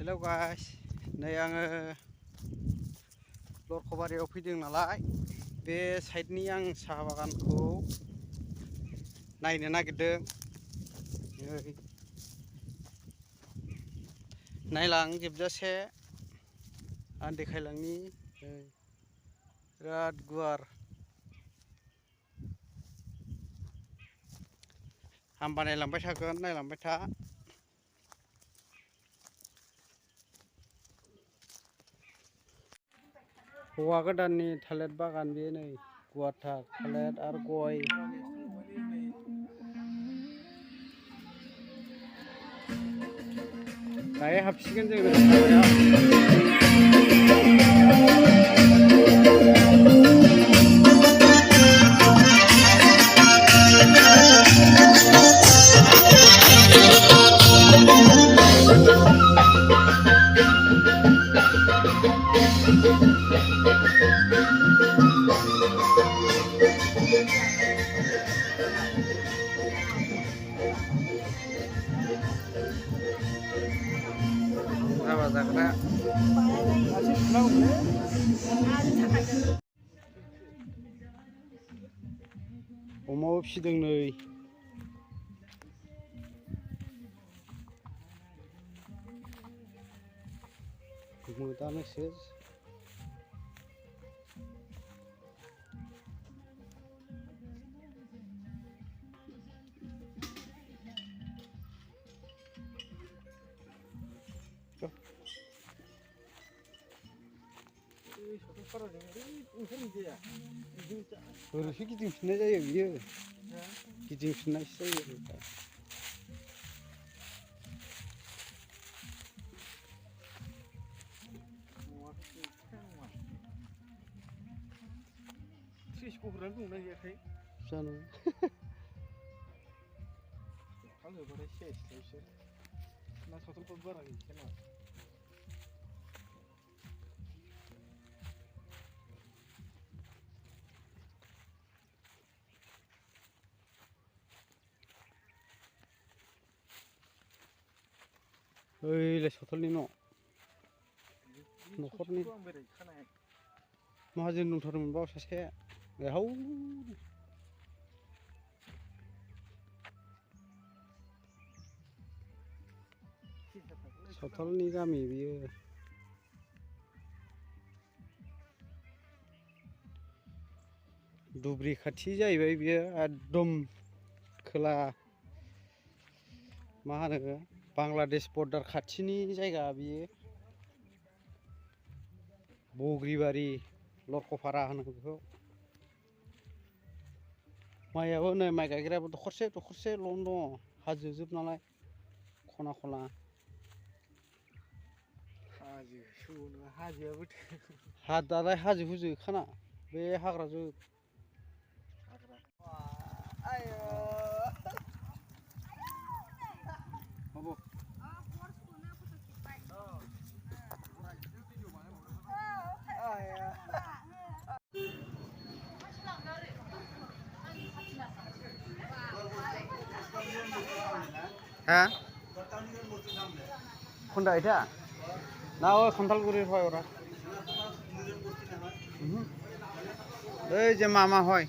Hello guys, नै आङो लरखबारियाव फैदों नालाय बे साइडनि आं साहा बागानखौ नायनो नागिरदों। नायलां जोबजासे आं देखायलांनि बिराद गुवार। आं बानायलांबाय थागोन, नायलांबाय था। हौवा गोदाननि थालिर बागान बे नै गुवारथार थालिर आरो गय। दायो हाबसिगोन जोङो सायाव। हाबा जाग्रा अमाबो फिसिदों नै। मोदानोसो ओरैसो गिदिंफिननाय जायो बियो, गिदिंफिननायसो जायो। जानो ओइलाय सथलनि न'खरनि माहाजोन दंथारोमोन बाव सासे। हाव सथलनि गामि बियो। धुब्रि खाथि जाहैबाय बियो, एकदम खोला मा होनो बांलादेश बर्डार खाथिनि जायगा बियो। बग्रिबारि लरखपारा होनो बेखौ। माइयाबो नै माइ गायग्रायाबो दखरसे दखरसेल' दङ, हाजो जोब नालाय खना खना। दालाय हाजो हुजोखाना बे हाग्रा जोब। हाँ खन्दा इटा ना खान्थालगुरि হয় ওরা এই যে মামা হয়।